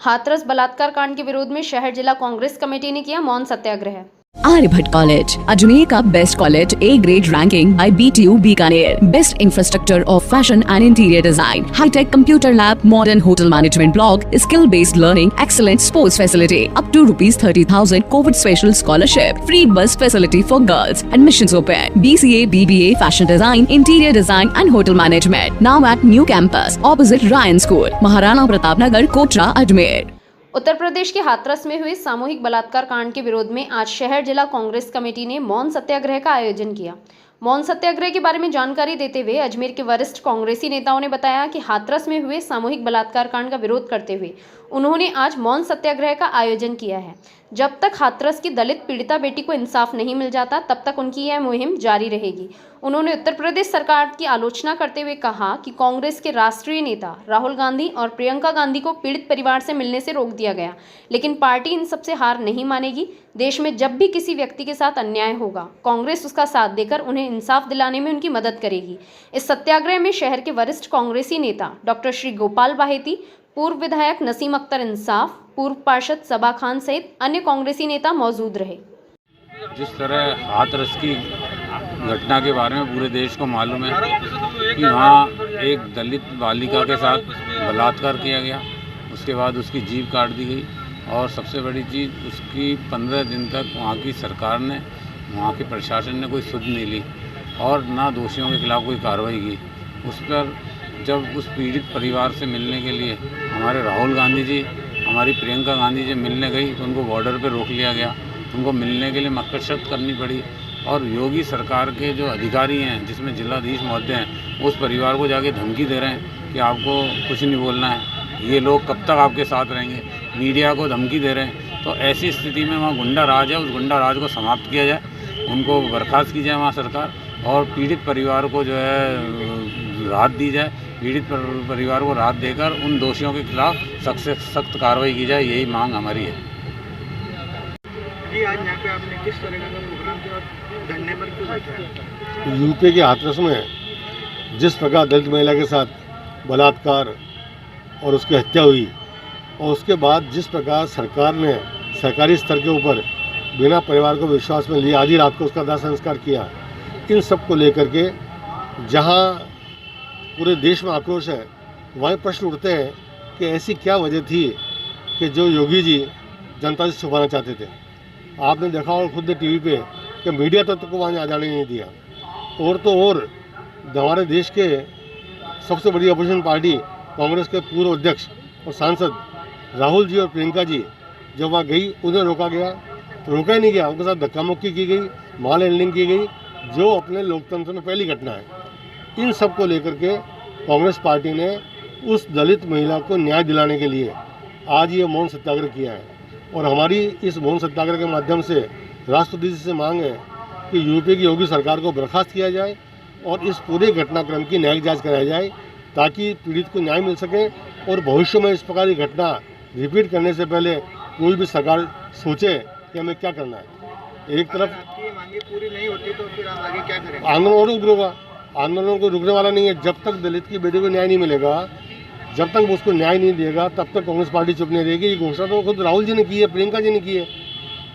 हाथरस बलात्कार कांड के विरोध में शहर जिला कांग्रेस कमेटी ने किया मौन सत्याग्रह। Aryabhatta College, अजमेर का best college, A grade ranking by BTU Bikaner, best infrastructure of fashion and interior design, hi tech computer lab, modern hotel management block, skill based learning, excellent sports facility, up to ₹30,000 Covid special scholarship, free bus facility for girls, admissions open, BCA, BBA, fashion design, interior design and hotel management, now at new campus opposite Ryan school, Maharana Pratap Nagar, Kotra, Ajmer. Uttar Pradesh के हाथरस में हुए सामूहिक बलात्कार कांड के विरोध में आज शहर जिला कांग्रेस कमेटी ने मौन सत्याग्रह का आयोजन किया। मौन सत्याग्रह के बारे में जानकारी देते हुए अजमेर के वरिष्ठ कांग्रेसी नेताओं ने बताया कि हाथरस में हुए सामूहिक बलात्कार कांड का विरोध करते हुए उन्होंने आज मौन सत्याग्रह का आयोजन किया है। जब तक हाथरस की दलित पीड़िता बेटी को इंसाफ नहीं मिल जाता तब तक उनकी यह मुहिम जारी रहेगी। उन्होंने उत्तर प्रदेश सरकार की आलोचना करते हुए कहा कि कांग्रेस के राष्ट्रीय नेता राहुल गांधी और प्रियंका गांधी को पीड़ित परिवार से मिलने से रोक दिया गया, लेकिन पार्टी इन सबसे हार नहीं मानेगी। देश में जब भी किसी व्यक्ति के साथ अन्याय होगा, कांग्रेस उसका साथ देकर उन्हें इंसाफ दिलाने में उनकी मदद करेगी। इस सत्याग्रह में शहर के वरिष्ठ कांग्रेसी नेता डॉक्टर श्री गोपाल बाहेती, पूर्व विधायक नसीम अख्तर इंसाफ, पूर्व पार्षद सबा खान सहित अन्य कांग्रेसी नेता मौजूद रहे। जिस तरह हाथरस की घटना के बारे में पूरे देश को मालूम है कि वहाँ एक दलित बालिका के साथ बलात्कार किया गया, उसके बाद उसकी जीभ काट दी गई और सबसे बड़ी चीज़ उसकी 15 दिन तक वहाँ की सरकार ने, वहाँ के प्रशासन ने कोई सुध नहीं ली और ना दोषियों के खिलाफ कोई कार्रवाई की। उस पर जब उस पीड़ित परिवार से मिलने के लिए हमारे राहुल गांधी जी, हमारी प्रियंका गांधी जी मिलने गई तो उनको बॉर्डर पर रोक लिया गया। उनको मिलने के लिए मशक्क़त करनी पड़ी और योगी सरकार के जो अधिकारी हैं, जिसमें जिलाधीश महोदय हैं, उस परिवार को जाके धमकी दे रहे हैं कि आपको कुछ नहीं बोलना है, ये लोग कब तक आपके साथ रहेंगे, मीडिया को धमकी दे रहे हैं। तो ऐसी स्थिति में वहाँ गुंडा राज है, उस गुंडा राज को समाप्त किया जाए, उनको बर्खास्त की जाए वहाँ सरकार और पीड़ित परिवार को जो है राहत दी जाए। पीड़ित परिवार को राहत देकर उन दोषियों के खिलाफ सख्त से सख्त कार्रवाई की जाए, यही मांग हमारी है। जी, आज यहाँ पे आपने किस तरह का प्रोग्राम किया और धरने पर क्यों बैठे? यूपी के हाथरस में जिस प्रकार दलित महिला के साथ बलात्कार और उसकी हत्या हुई और उसके बाद जिस प्रकार सरकार ने सरकारी स्तर के ऊपर बिना परिवार को विश्वास में लिए आधी रात को उसका दाह संस्कार किया, इन सब को लेकर के जहाँ पूरे देश में आक्रोश है, वहीं प्रश्न उठते हैं कि ऐसी क्या वजह थी कि जो योगी जी जनता से छुपाना चाहते थे। आपने देखा और खुद टीवी पे कि मीडिया तक को वहाँ जाने नहीं दिया। और तो और हमारे देश के सबसे बड़ी अपोजिशन पार्टी कांग्रेस के पूर्व अध्यक्ष और सांसद राहुल जी और प्रियंका जी जब वहाँ गई, उन्हें रोका गया, रोका ही नहीं गया, उनके साथ धक्का मुक्की की गई, माल हैंडलिंग की गई, जो अपने लोकतंत्र में पहली घटना है। इन सब को लेकर के कांग्रेस पार्टी ने उस दलित महिला को न्याय दिलाने के लिए आज ये मौन सत्याग्रह किया है और हमारी इस मौन सत्याग्रह के माध्यम से राष्ट्रपति जी से मांग है कि यूपी की योगी सरकार को बर्खास्त किया जाए और इस पूरे घटनाक्रम की न्यायिक जांच कराई जाए ताकि पीड़ित को न्याय मिल सके और भविष्य में इस प्रकार की घटना रिपीट करने से पहले कोई भी सरकार सोचे कि हमें क्या करना है। एक तरफ आपकी मांगे पूरी नहीं होती तो फिर आप आगे क्या करेंगे? आंदोलन रुकेगा, आंदोलन को रुकने वाला नहीं है। जब तक दलित की बेटी को न्याय नहीं मिलेगा, जब तक उसको न्याय नहीं देगा, तब तक कांग्रेस पार्टी चुप नहीं रहेगी। ये घोषणा तो खुद राहुल जी ने की है, प्रियंका जी ने की है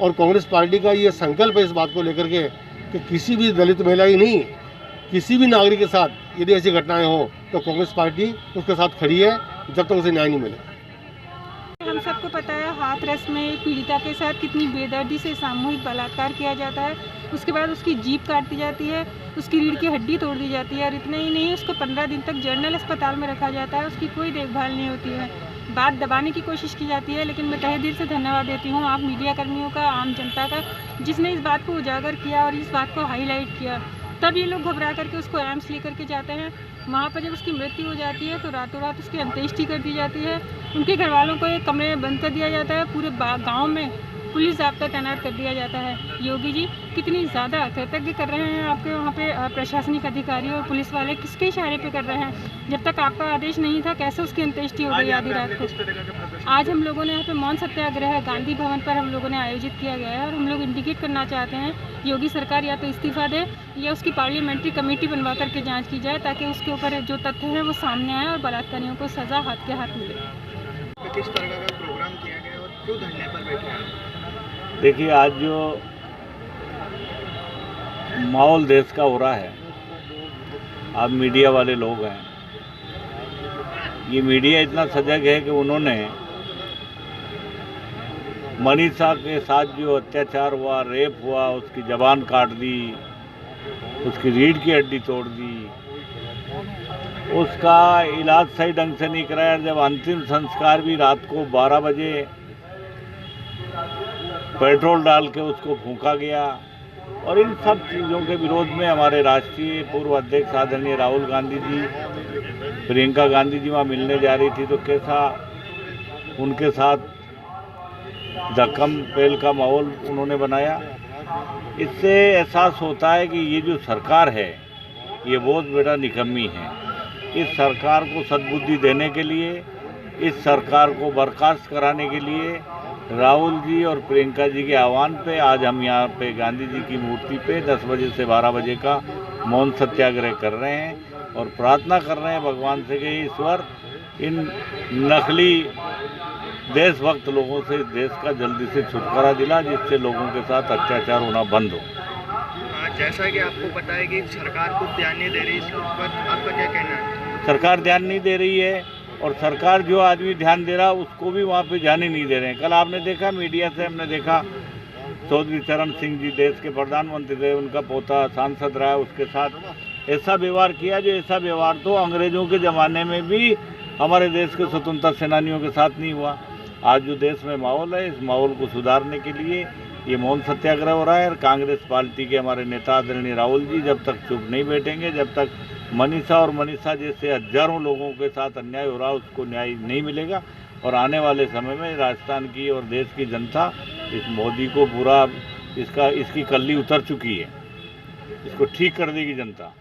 और कांग्रेस पार्टी का ये संकल्प है इस बात को लेकर के कि किसी भी दलित महिला ही नहीं, किसी भी नागरिक के साथ यदि ऐसी घटनाएं हो तो कांग्रेस पार्टी उसके साथ खड़ी है जब तक उसे न्याय नहीं मिले। हम सबको पता है हाथरस में पीड़िता के साथ कितनी बेदर्दी से सामूहिक बलात्कार किया जाता है। उसके बाद उसकी जीभ काट दी जाती है, उसकी रीढ़ की हड्डी तोड़ दी जाती है और इतना ही नहीं, उसको 15 दिन तक जनरल अस्पताल में रखा जाता है, उसकी कोई देखभाल नहीं होती है। बात दबाने की कोशिश की जाती है, लेकिन मैं तहे दिल से धन्यवाद देती हूँ आप मीडिया कर्मियों का, आम जनता का, जिसने इस बात को उजागर किया और इस बात को हाईलाइट किया। तब ये लोग घबरा करके उसको एम्स लेकर के जाते हैं। वहाँ पर जब उसकी मृत्यु हो जाती है तो रातों रात उसकी अंत्येष्टि कर दी जाती है। उनके घर वालों को एक कमरे में बंद कर दिया जाता है, पूरे गांव में पुलिस ज़ाब्ता तैनात कर दिया जाता है। योगी जी कितनी ज़्यादा कृतज्ञ कर रहे हैं आपके वहाँ पे प्रशासनिक अधिकारी और पुलिस वाले, किसके इशारे पे कर रहे हैं? जब तक आपका आदेश नहीं था कैसे उसकी अंत्येष्टि हो गई आधी रात को? आज हम लोगों ने यहाँ पे मौन सत्याग्रह गांधी भवन पर हम लोगों ने आयोजित किया गया है और हम लोग इंडिकेट करना चाहते हैं योगी सरकार या तो इस्तीफा दे या उसकी पार्लियामेंट्री कमेटी बनवा करके जाँच की जाए ताकि उसके ऊपर जो तथ्य हैं वो सामने आए और बलात्कारियों को सज़ा हाथ के हाथ मिले। पे किस तरह का प्रोग्राम किया गया और क्यों धरने पर बैठे हैं? देखिए, आज जो माहौल देश का हो रहा है, आप मीडिया वाले लोग हैं, ये मीडिया इतना सजग है कि उन्होंने मनीषा के साथ जो अत्याचार हुआ, रेप हुआ, उसकी ज़बान काट दी, उसकी रीढ़ की हड्डी तोड़ दी, उसका इलाज सही ढंग से नहीं कराया। जब अंतिम संस्कार भी रात को 12 बजे पेट्रोल डाल के उसको फूंका गया। और इन सब चीज़ों के विरोध में हमारे राष्ट्रीय पूर्व अध्यक्ष आदरणीय राहुल गांधी जी, प्रियंका गांधी जी वहाँ मिलने जा रही थी, तो कैसा उनके साथ धक्कम पेल का माहौल उन्होंने बनाया। इससे एहसास होता है कि ये जो सरकार है ये बहुत बड़ा निकम्मी है। इस सरकार को सद्बुद्धि देने के लिए, इस सरकार को बर्खास्त कराने के लिए राहुल जी और प्रियंका जी के आह्वान पे आज हम यहाँ पे गांधी जी की मूर्ति पे 10 बजे से 12 बजे का मौन सत्याग्रह कर रहे हैं और प्रार्थना कर रहे हैं भगवान से कि ईश्वर इन नकली देशभक्त लोगों से देश का जल्दी से छुटकारा दिला, जिससे लोगों के साथ अत्याचार होना बंद हो। जैसा कि आपको पता है कि सरकार कुछ ध्यान नहीं दे रही, इसके ऊपर आपका क्या कहना है? सरकार ध्यान नहीं दे रही है और सरकार जो आदमी ध्यान दे रहा उसको भी वहाँ पे ध्यान ही नहीं दे रहे हैं। कल आपने देखा मीडिया से, हमने देखा चौधरी चरण सिंह जी देश के प्रधानमंत्री रहे, उनका पोता सांसद रहा, उसके साथ ऐसा व्यवहार किया जो ऐसा व्यवहार तो अंग्रेज़ों के ज़माने में भी हमारे देश के स्वतंत्रता सेनानियों के साथ नहीं हुआ। आज जो देश में माहौल है, इस माहौल को सुधारने के लिए ये मौन सत्याग्रह हो रहा है। और कांग्रेस पार्टी के हमारे नेता आदरणीय राहुल जी जब तक चुप नहीं बैठेंगे, जब तक मनीषा जैसे हजारों लोगों के साथ अन्याय हो रहा है उसको न्याय नहीं मिलेगा। और आने वाले समय में राजस्थान की और देश की जनता इस मोदी को पूरा इसकी कल्ली उतर चुकी है, इसको ठीक कर देगी जनता।